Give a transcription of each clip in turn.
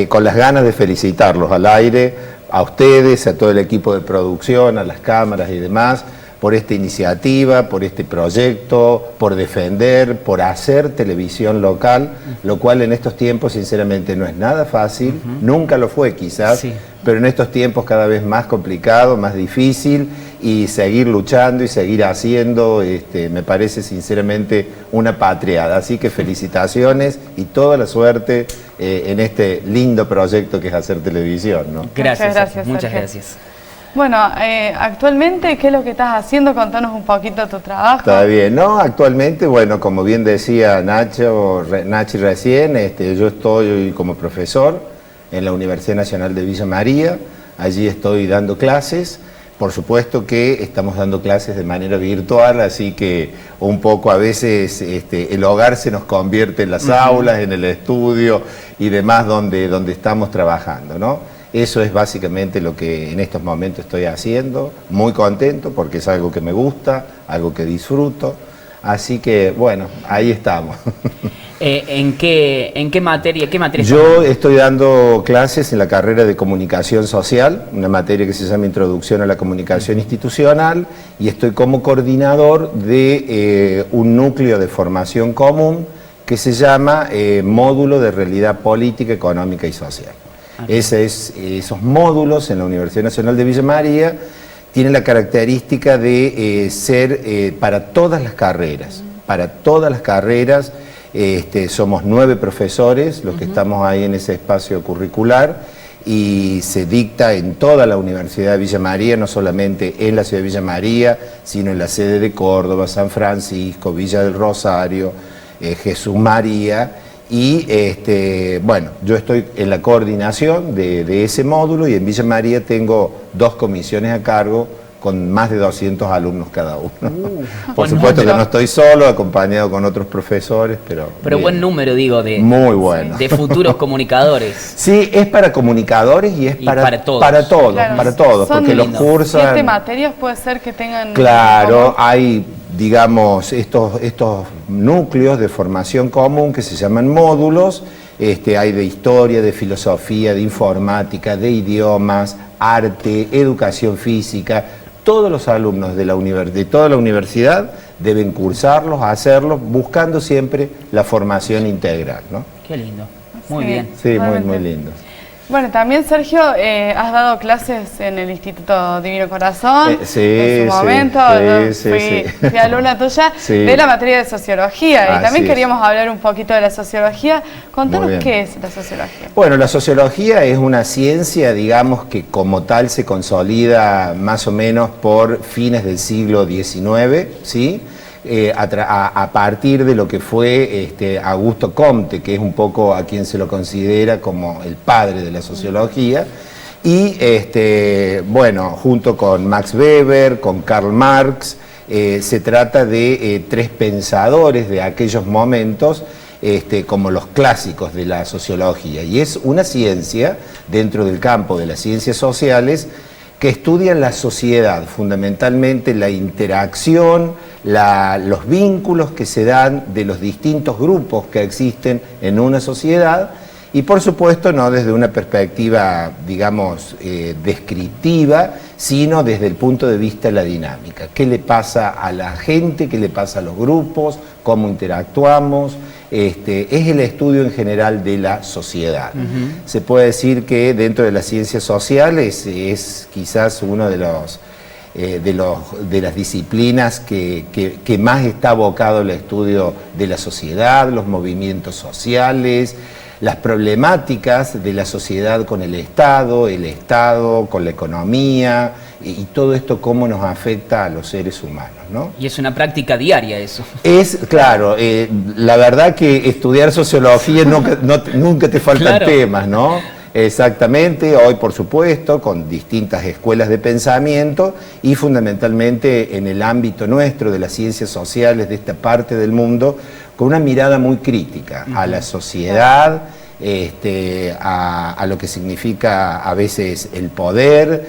Con las ganas de felicitarlos al aire, a ustedes, a todo el equipo de producción, a las cámaras y demás, por esta iniciativa, por este proyecto, por defender, por hacer televisión local, lo cual en estos tiempos sinceramente no es nada fácil, nunca lo fue quizás, pero en estos tiempos cada vez más complicado, más difícil, y seguir luchando y seguir haciendo, me parece sinceramente una patriada. Así que felicitaciones y toda la suerte en este lindo proyecto que es hacer televisión, ¿no? Gracias, muchas gracias. Bueno, actualmente, ¿qué es lo que estás haciendo? Contanos un poquito tu trabajo. Está bien, ¿no? Actualmente, bueno, como bien decía Nachi recién, yo estoy como profesor en la Universidad Nacional de Villa María. Allí estoy dando clases. Por supuesto que estamos dando clases de manera virtual, así que un poco a veces el hogar se nos convierte en las aulas, en el estudio y demás donde estamos trabajando, ¿no? Eso es básicamente lo que en estos momentos estoy haciendo, muy contento porque es algo que me gusta, algo que disfruto, así que bueno, ahí estamos. ¿En qué materia? Yo estoy dando clases en la carrera de Comunicación Social, una materia que se llama Introducción a la Comunicación Institucional, y estoy como coordinador de un núcleo de formación común que se llama Módulo de Realidad Política, Económica y Social. Esos módulos en la Universidad Nacional de Villa María tienen la característica de ser para todas las carreras, somos 9 profesores los que estamos ahí en ese espacio curricular y se dicta en toda la Universidad de Villa María, no solamente en la ciudad de Villa María, sino en la sede de Córdoba, San Francisco, Villa del Rosario, Jesús María, y bueno, yo estoy en la coordinación de ese módulo y en Villa María tengo 2 comisiones a cargo con más de 200 alumnos cada uno. Por supuesto que no estoy solo, acompañado con otros profesores, pero bien. Buen número, digo, muy bueno. De futuros comunicadores. Sí, es para comunicadores y es para todos. Para todos, porque los cursos... 7 materias puede ser que tengan... Claro, hay, digamos, estos núcleos de formación común que se llaman módulos. Hay de historia, de filosofía, de informática, de idiomas, arte, educación física. Todos los alumnos de toda la universidad deben cursarlos, hacerlos, buscando siempre la formación integral, ¿no? Qué lindo, muy bien. Sí, muy lindo. Bueno, también, Sergio, has dado clases en el Instituto Divino Corazón, en su momento, fui alumna tuya, de la materia de Sociología, y también queríamos hablar un poquito de la Sociología. Contanos qué es la Sociología. Bueno, la Sociología es una ciencia, digamos, que como tal se consolida más o menos por fines del siglo XIX, ¿sí? A partir de lo que fue Augusto Comte, que es un poco a quien se lo considera como el padre de la sociología, y bueno, junto con Max Weber, con Karl Marx, se trata de 3 pensadores de aquellos momentos, como los clásicos de la sociología, y es una ciencia dentro del campo de las ciencias sociales que estudian la sociedad, fundamentalmente la interacción, los vínculos que se dan de los distintos grupos que existen en una sociedad y por supuesto no desde una perspectiva, digamos, descriptiva, sino desde el punto de vista de la dinámica. ¿Qué le pasa a la gente? ¿Qué le pasa a los grupos? ¿Cómo interactuamos? Es el estudio en general de la sociedad. Se puede decir que dentro de las ciencias sociales es quizás uno de las disciplinas que más está abocado al estudio de la sociedad, los movimientos sociales, las problemáticas de la sociedad con el Estado con la economía y todo esto cómo nos afecta a los seres humanos, ¿no? Y es una práctica diaria eso. Es, claro, la verdad que estudiar sociología nunca te faltan temas, ¿no? Exactamente, hoy por supuesto, con distintas escuelas de pensamiento y fundamentalmente en el ámbito nuestro de las ciencias sociales de esta parte del mundo, con una mirada muy crítica a la sociedad, a lo que significa a veces el poder,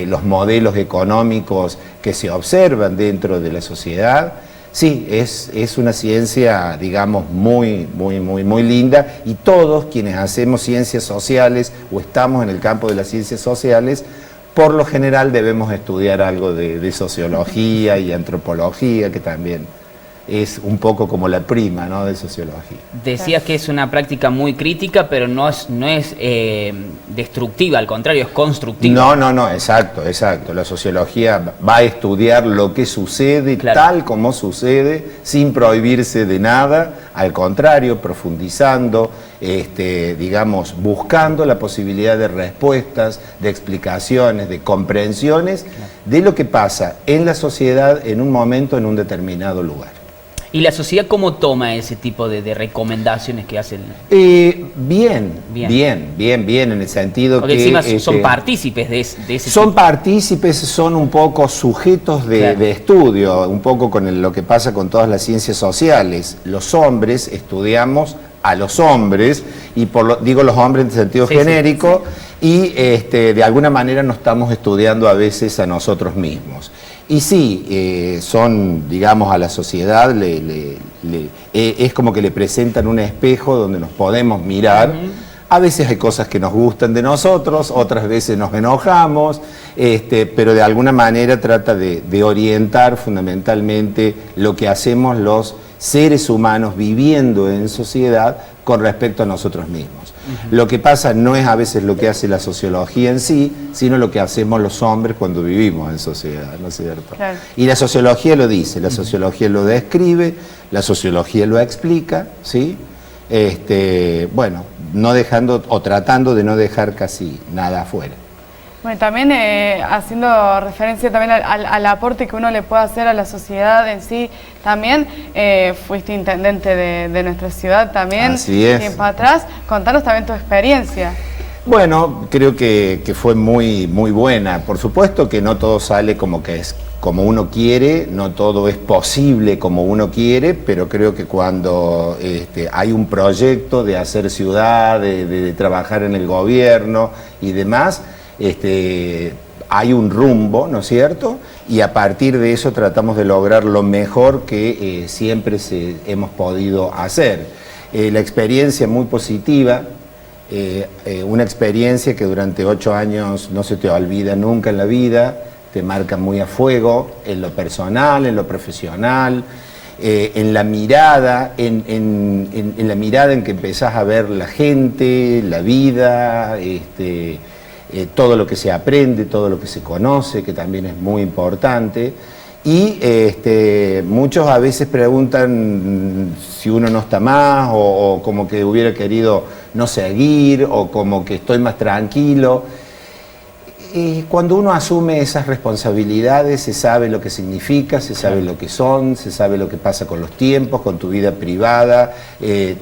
los modelos económicos que se observan dentro de la sociedad. Sí, es una ciencia, digamos, muy linda, y todos quienes hacemos ciencias sociales o estamos en el campo de las ciencias sociales, por lo general debemos estudiar algo de sociología y antropología, que también es un poco como la prima, ¿no?, de sociología. Decías que es una práctica muy crítica, pero no es destructiva, al contrario, es constructiva. No, exacto. La sociología va a estudiar lo que sucede, claro, tal como sucede, sin prohibirse de nada, al contrario, profundizando, digamos, buscando la posibilidad de respuestas, de explicaciones, de comprensiones, claro, de lo que pasa en la sociedad en un momento, en un determinado lugar. ¿Y la sociedad cómo toma ese tipo de recomendaciones que hacen? Bien, en el sentido porque que... encima son partícipes de ese son tipo. Partícipes, son un poco sujetos claro, de estudio, un poco con lo que pasa con todas las ciencias sociales. Los hombres estudiamos a los hombres, y digo los hombres en sentido genérico, y de alguna manera nos estamos estudiando a veces a nosotros mismos. Y sí, son, digamos, a la sociedad, es como que le presentan un espejo donde nos podemos mirar. A veces hay cosas que nos gustan de nosotros, otras veces nos enojamos, pero de alguna manera trata de orientar fundamentalmente lo que hacemos los seres humanos viviendo en sociedad con respecto a nosotros mismos. Lo que pasa no es a veces lo que hace la sociología en sí, sino lo que hacemos los hombres cuando vivimos en sociedad, ¿no es cierto? Claro. Y la sociología lo dice, la sociología lo describe, la sociología lo explica, ¿sí? Bueno, no dejando o tratando de no dejar casi nada afuera. Bueno, también haciendo referencia también al aporte que uno le puede hacer a la sociedad en sí, también fuiste intendente de nuestra ciudad también, así es, tiempo atrás. Contanos también tu experiencia. Bueno, creo que fue muy buena. Por supuesto que no todo sale como uno quiere, no todo es posible como uno quiere, pero creo que cuando hay un proyecto de hacer ciudad, de trabajar en el gobierno y demás, hay un rumbo, ¿no es cierto? Y a partir de eso tratamos de lograr lo mejor que siempre hemos podido hacer. La experiencia muy positiva, una experiencia que durante 8 años no se te olvida nunca en la vida, te marca muy a fuego, en lo personal, en lo profesional, en la mirada, en la mirada en que empezás a ver la gente, la vida, todo lo que se aprende, todo lo que se conoce, que también es muy importante. Y muchos a veces preguntan si uno no está más, o como que hubiera querido no seguir, o como que estoy más tranquilo. Cuando uno asume esas responsabilidades, se sabe lo que significa, se sabe lo que son, se sabe lo que pasa con los tiempos, con tu vida privada,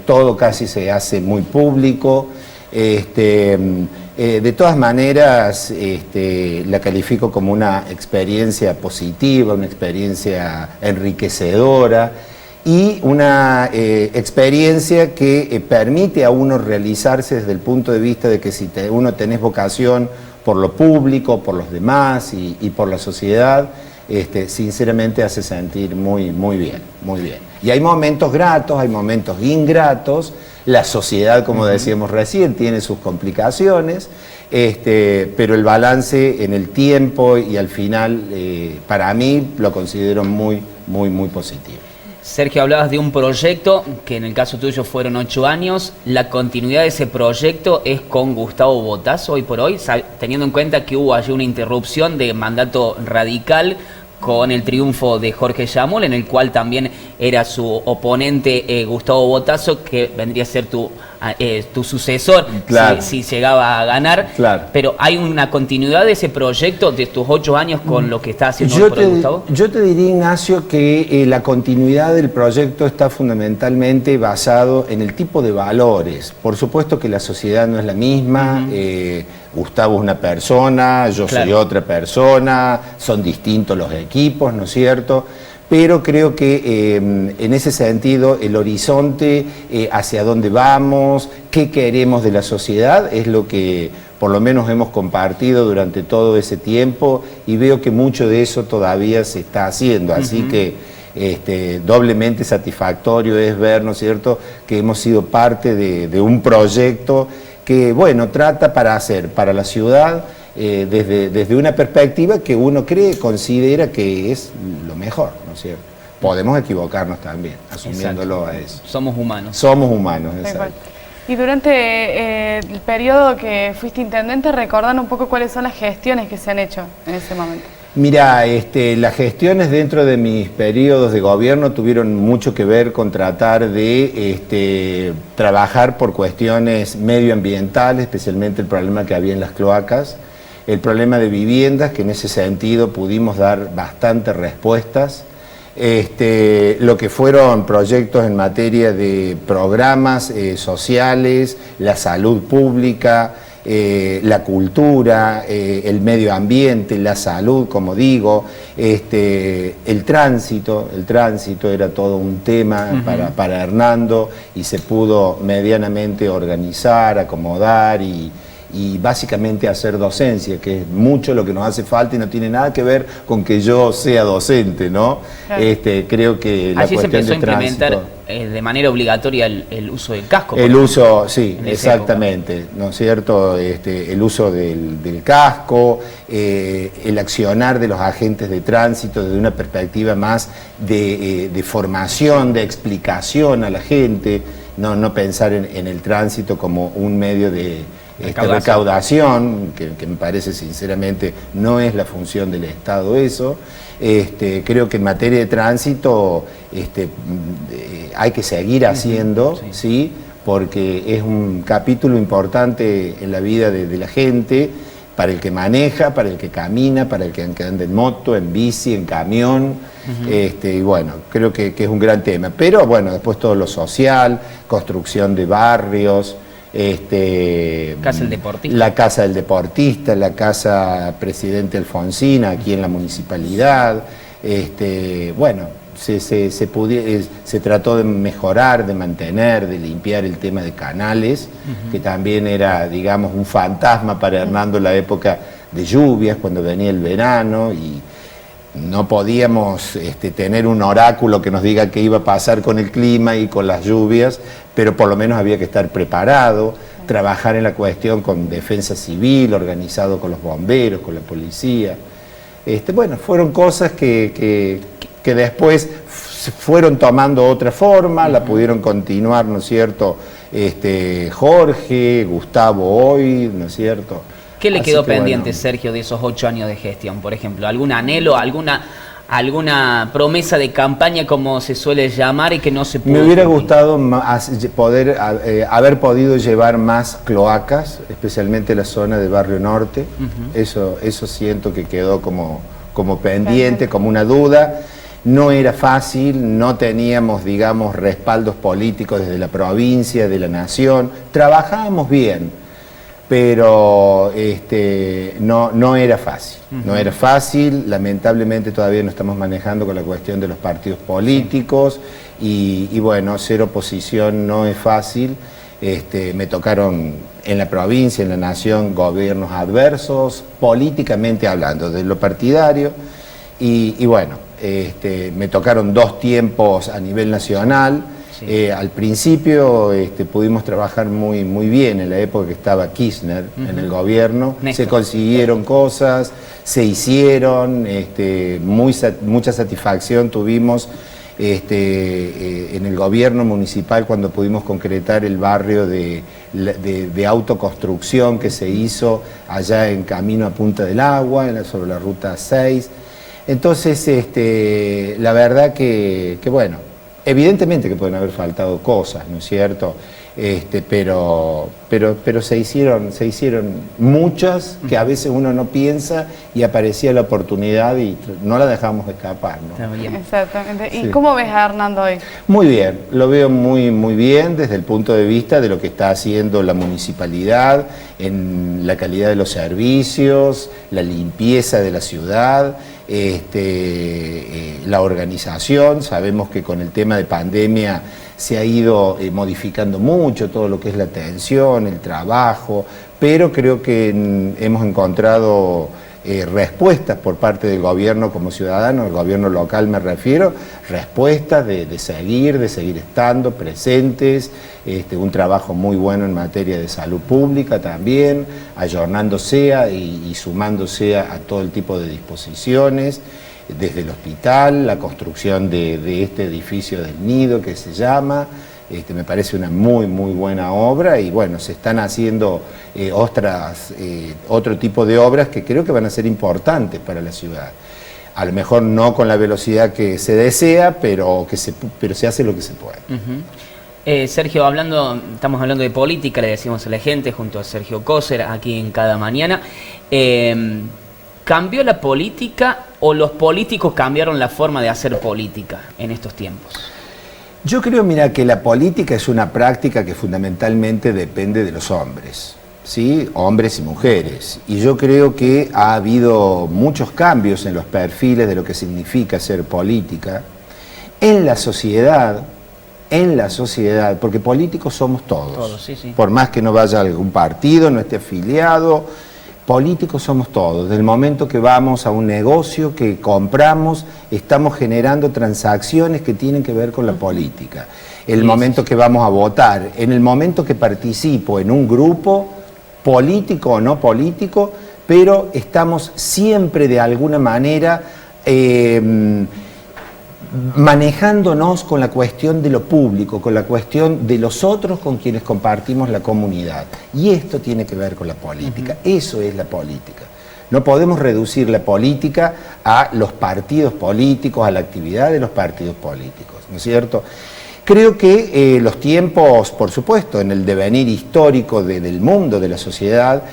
todo casi se hace muy público. De todas maneras, la califico como una experiencia positiva, una experiencia enriquecedora y una experiencia que permite a uno realizarse desde el punto de vista de que si uno tenés vocación por lo público, por los demás y por la sociedad, sinceramente hace sentir muy bien, muy bien. Y hay momentos gratos, hay momentos ingratos. La sociedad, como decíamos recién, tiene sus complicaciones, pero el balance en el tiempo y al final, para mí, lo considero muy positivo. Sergio, hablabas de un proyecto que en el caso tuyo fueron 8 años. ¿La continuidad de ese proyecto es con Gustavo Bottazo hoy por hoy? Teniendo en cuenta que hubo allí una interrupción de mandato radical con el triunfo de Jorge Yamul, en el cual también era su oponente Gustavo Bottazo, que vendría a ser tu sucesor, claro, si llegaba a ganar. Claro. Pero ¿hay una continuidad de ese proyecto de tus 8 años con lo que está haciendo hoy por hoy, Gustavo? Yo te diría, Ignacio, que la continuidad del proyecto está fundamentalmente basado en el tipo de valores. Por supuesto que la sociedad no es la misma, Gustavo es una persona, yo soy otra persona, son distintos los equipos, ¿no es cierto? Pero creo que en ese sentido el horizonte hacia dónde vamos, qué queremos de la sociedad, es lo que por lo menos hemos compartido durante todo ese tiempo y veo que mucho de eso todavía se está haciendo. Así que doblemente satisfactorio es ver, ¿no es cierto?, que hemos sido parte de un proyecto que, bueno, trata para hacer para la ciudad desde una perspectiva que uno considera que es lo mejor, ¿no es cierto? Podemos equivocarnos también, asumiéndolo a eso. Somos humanos. Somos humanos, exacto. Y durante el periodo que fuiste intendente, recordando un poco cuáles son las gestiones que se han hecho en ese momento. Mira, las gestiones dentro de mis periodos de gobierno tuvieron mucho que ver con tratar de trabajar por cuestiones medioambientales, especialmente el problema que había en las cloacas, el problema de viviendas, que en ese sentido pudimos dar bastantes respuestas, lo que fueron proyectos en materia de programas sociales, la salud pública, la cultura, el medio ambiente, la salud, como digo, el tránsito era todo un tema para Hernando y se pudo medianamente organizar, acomodar y básicamente hacer docencia, que es mucho lo que nos hace falta y no tiene nada que ver con que yo sea docente, ¿no? Claro. Creo que la cuestión de tránsito... Allí se empezó a implementar de manera obligatoria el uso del casco. El uso, sí, exactamente, ¿no es cierto? El uso del casco, el accionar de los agentes de tránsito desde una perspectiva más de formación, de explicación a la gente, no pensar en el tránsito como un medio de recaudación, que me parece sinceramente no es la función del Estado eso. Creo que en materia de tránsito hay que seguir haciendo, ¿sí? Porque es un capítulo importante en la vida de la gente, para el que maneja, para el que camina, para el que anda en moto, en bici, en camión, y bueno, creo que es un gran tema. Pero bueno, después todo lo social, construcción de barrios, Casa del Deportista. La Casa del Deportista, la Casa Presidente Alfonsina, aquí en la municipalidad. Bueno, se trató de mejorar, de mantener, de limpiar el tema de canales, que también era, digamos, un fantasma para Hernando en la época de lluvias, cuando venía el verano, y no podíamos tener un oráculo que nos diga qué iba a pasar con el clima y con las lluvias, pero por lo menos había que estar preparado, trabajar en la cuestión con defensa civil, organizado con los bomberos, con la policía. Bueno, fueron cosas que después fueron tomando otra forma, la pudieron continuar, ¿no es cierto?, Jorge, Gustavo hoy, ¿no es cierto? ¿Qué le quedó pendiente, bueno, Sergio, de esos 8 años de gestión, por ejemplo? ¿Algún anhelo, alguna promesa de campaña, como se suele llamar, y que no se pudo? Me hubiera gustado haber podido llevar más cloacas, especialmente la zona de Barrio Norte. Eso siento que quedó como pendiente, como una duda. No era fácil, no teníamos, digamos, respaldos políticos desde la provincia, de la nación. Trabajábamos bien, pero no era fácil. No era fácil, lamentablemente todavía no estamos manejando con la cuestión de los partidos políticos y bueno, ser oposición no es fácil. Me tocaron en la provincia, en la nación, gobiernos adversos, políticamente hablando, de lo partidario, y bueno, me tocaron 2 tiempos a nivel nacional. Al principio pudimos trabajar muy bien en la época que estaba Kirchner en el gobierno. Se consiguieron cosas, se hicieron, mucha satisfacción tuvimos en el gobierno municipal cuando pudimos concretar el barrio de autoconstrucción que se hizo allá en camino a Punta del Agua, sobre la ruta 6. Entonces, la verdad que bueno, evidentemente que pueden haber faltado cosas, ¿no es cierto? Pero se hicieron muchas que a veces uno no piensa y aparecía la oportunidad y no la dejamos escapar, ¿no? Exactamente. ¿Y cómo ves a Hernando hoy? Muy bien, lo veo muy bien desde el punto de vista de lo que está haciendo la municipalidad, en la calidad de los servicios, la limpieza de la ciudad, la organización. Sabemos que con el tema de pandemia se ha ido modificando mucho todo lo que es la atención, el trabajo, pero creo que hemos encontrado respuestas por parte del gobierno como ciudadano, el gobierno local me refiero, respuestas de seguir estando presentes, un trabajo muy bueno en materia de salud pública también, ayornándose y sumándose a todo el tipo de disposiciones, desde el hospital, la construcción de este edificio del Nido que se llama. Me parece una muy buena obra y bueno, se están haciendo otro tipo de obras que creo que van a ser importantes para la ciudad. A lo mejor no con la velocidad que se desea, pero se hace lo que se puede. Sergio, estamos hablando de política, le decimos a la gente, junto a Sergio Koser, aquí en Cada Mañana. ¿Cambió la política o los políticos cambiaron la forma de hacer política en estos tiempos? Yo creo, mira, que la política es una práctica que fundamentalmente depende de los hombres, ¿sí? Hombres y mujeres. Y yo creo que ha habido muchos cambios en los perfiles de lo que significa hacer política en la sociedad, porque políticos somos todos. Todos, sí, sí. Por más que no vaya a algún partido, no esté afiliado, políticos somos todos. Del momento que vamos a un negocio, que compramos, estamos generando transacciones que tienen que ver con la política. El momento que vamos a votar, en el momento que participo en un grupo, político o no político, pero estamos siempre de alguna manera manejándonos con la cuestión de lo público, con la cuestión de los otros con quienes compartimos la comunidad. Y esto tiene que ver con la política, eso es la política. No podemos reducir la política a los partidos políticos, a la actividad de los partidos políticos, ¿no es cierto? Creo que los tiempos, por supuesto, en el devenir histórico del mundo, de la sociedad,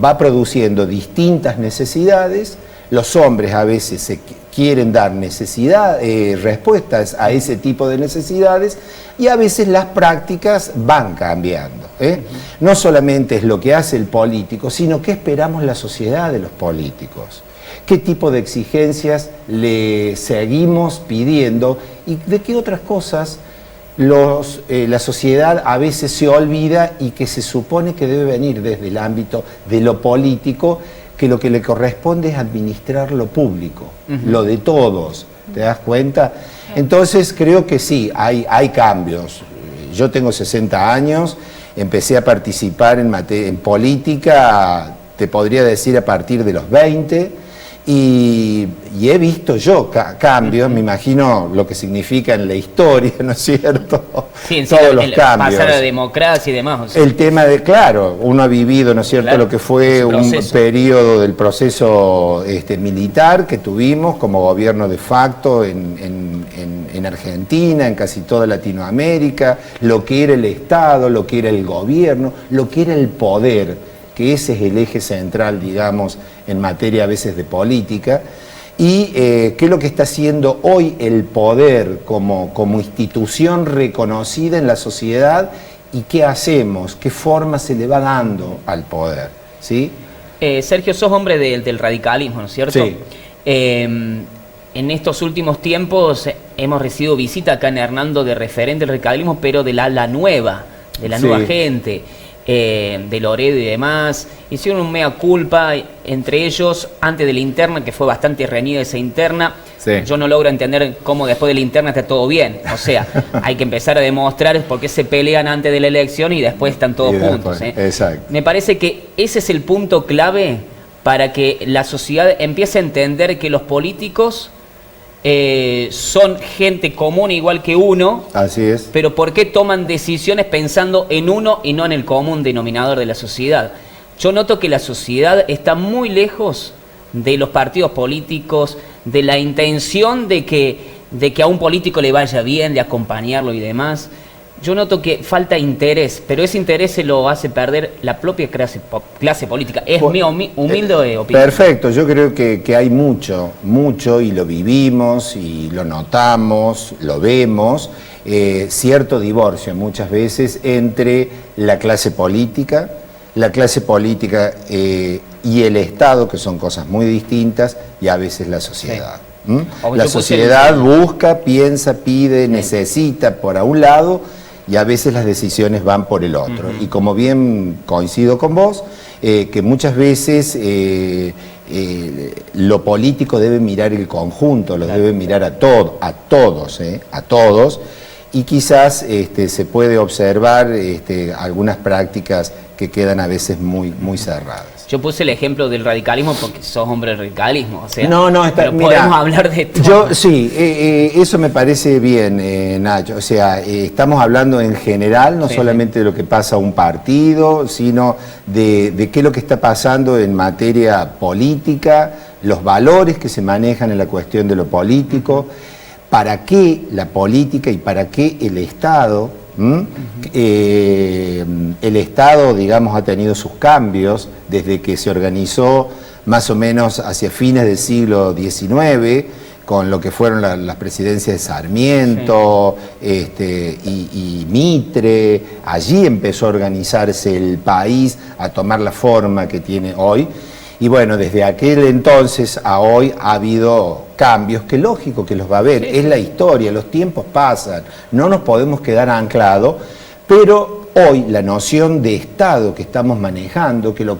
va produciendo distintas necesidades. Los hombres a veces quieren dar respuestas a ese tipo de necesidades y a veces las prácticas van cambiando. No solamente es lo que hace el político, sino qué esperamos la sociedad de los políticos. Qué tipo de exigencias le seguimos pidiendo y de qué otras cosas la sociedad a veces se olvida y que se supone que debe venir desde el ámbito de lo político, que lo que le corresponde es administrar lo público, lo de todos, ¿te das cuenta? Entonces creo que sí, hay cambios. Yo tengo 60 años, empecé a participar en política, te podría decir a partir de los 20, y he visto yo cambios, me imagino lo que significa en la historia, ¿no es cierto? Sí, todos los cambios. Pasar a la democracia y demás. O sea. El tema de, claro, uno ha vivido, ¿no es cierto?, claro, lo que fue un periodo del proceso militar que tuvimos como gobierno de facto en Argentina, en casi toda Latinoamérica, lo que era el Estado, lo que era el gobierno, lo que era el poder, que ese es el eje central, digamos, en materia a veces de política, y qué es lo que está haciendo hoy el poder como institución reconocida en la sociedad y qué hacemos, qué forma se le va dando al poder, ¿sí? Sergio, sos hombre del radicalismo, ¿no es cierto? Sí. En estos últimos tiempos hemos recibido visita acá en Hernando de referente del radicalismo, pero de la nueva gente. De Loredo y demás, hicieron un mea culpa, entre ellos, antes de la interna, que fue bastante reñida esa interna. Sí. Yo no logro entender cómo después de la interna está todo bien. O sea, hay que empezar a demostrar por qué se pelean antes de la elección y después están todos juntos. Exacto. Me parece que ese es el punto clave para que la sociedad empiece a entender que los políticos son gente común igual que uno. Así es. Pero ¿por qué toman decisiones pensando en uno y no en el común denominador de la sociedad? Yo noto que la sociedad está muy lejos de los partidos políticos, de la intención de que a un político le vaya bien, de acompañarlo y demás. Yo noto que falta interés, pero ese interés se lo hace perder la propia clase política. Es mi humilde opinión. Perfecto, yo creo que hay mucho, y lo vivimos, y lo notamos, lo vemos, cierto divorcio muchas veces entre la clase política y el Estado, que son cosas muy distintas, y a veces la sociedad. ¿Mm? La sociedad busca, piensa, pide, necesita por un lado, y a veces las decisiones van por el otro. Y como bien coincido con vos, que muchas veces lo político debe mirar el conjunto, lo debe mirar a todos, y quizás se puede observar algunas prácticas que quedan a veces muy cerradas. Yo puse el ejemplo del radicalismo porque sos hombre del radicalismo, o sea, pero podemos hablar de todo. Sí, eso me parece bien, Nacho, o sea, estamos hablando en general, no solamente de lo que pasa a un partido, sino de qué es lo que está pasando en materia política, los valores que se manejan en la cuestión de lo político, para qué la política y para qué el Estado. El Estado, digamos, ha tenido sus cambios desde que se organizó más o menos hacia fines del siglo XIX, con lo que fueron las presidencias de Sarmiento y Mitre. Allí empezó a organizarse el país, a tomar la forma que tiene hoy. Y bueno, desde aquel entonces a hoy ha habido cambios, que lógico que los va a haber, es la historia, los tiempos pasan, no nos podemos quedar anclados, pero hoy la noción de Estado que estamos manejando, que lo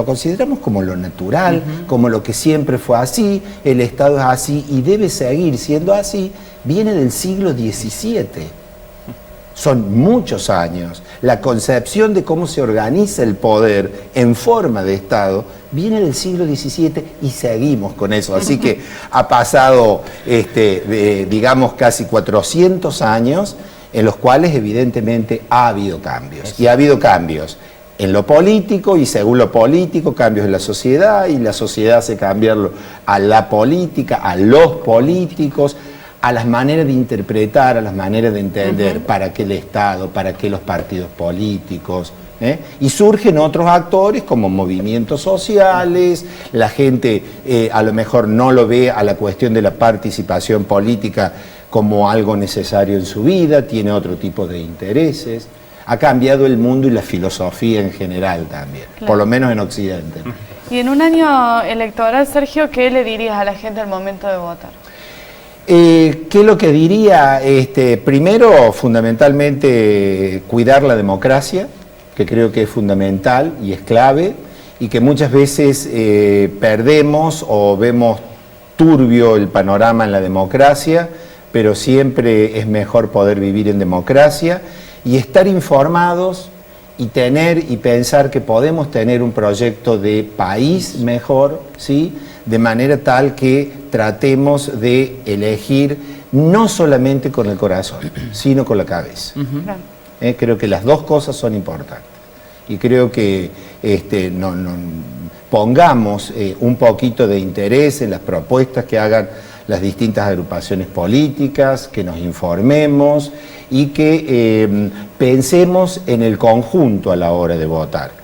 consideramos como lo natural, como lo que siempre fue así, el Estado es así y debe seguir siendo así, viene del siglo XVII. Son muchos años. La concepción de cómo se organiza el poder en forma de Estado viene del siglo XVII y seguimos con eso. Así que ha pasado, digamos, casi 400 años en los cuales evidentemente ha habido cambios. Y ha habido cambios en lo político y según lo político, cambios en la sociedad y la sociedad hace cambiarlo a la política, a los políticos, a las maneras de interpretar, a las maneras de entender para qué el Estado, para qué los partidos políticos. Y surgen otros actores como movimientos sociales, la gente a lo mejor no lo ve a la cuestión de la participación política como algo necesario en su vida, tiene otro tipo de intereses. Ha cambiado el mundo y la filosofía en general también, por lo menos en Occidente. Y en un año electoral, Sergio, ¿qué le dirías a la gente al momento de votar? ¿Qué es lo que diría? Primero, fundamentalmente, cuidar la democracia, que creo que es fundamental y es clave, y que muchas veces perdemos o vemos turbio el panorama en la democracia, pero siempre es mejor poder vivir en democracia y estar informados y tener y pensar que podemos tener un proyecto de país mejor, ¿sí?, de manera tal que tratemos de elegir no solamente con el corazón, sino con la cabeza. Creo que las dos cosas son importantes. Y creo que pongamos un poquito de interés en las propuestas que hagan las distintas agrupaciones políticas, que nos informemos y que pensemos en el conjunto a la hora de votar.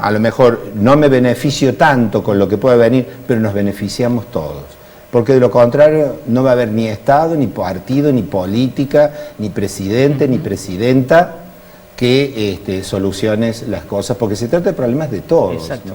A lo mejor no me beneficio tanto con lo que pueda venir, pero nos beneficiamos todos. Porque de lo contrario no va a haber ni Estado, ni partido, ni política, ni presidente, ni presidenta que soluciones las cosas, porque se trata de problemas de todos, ¿no?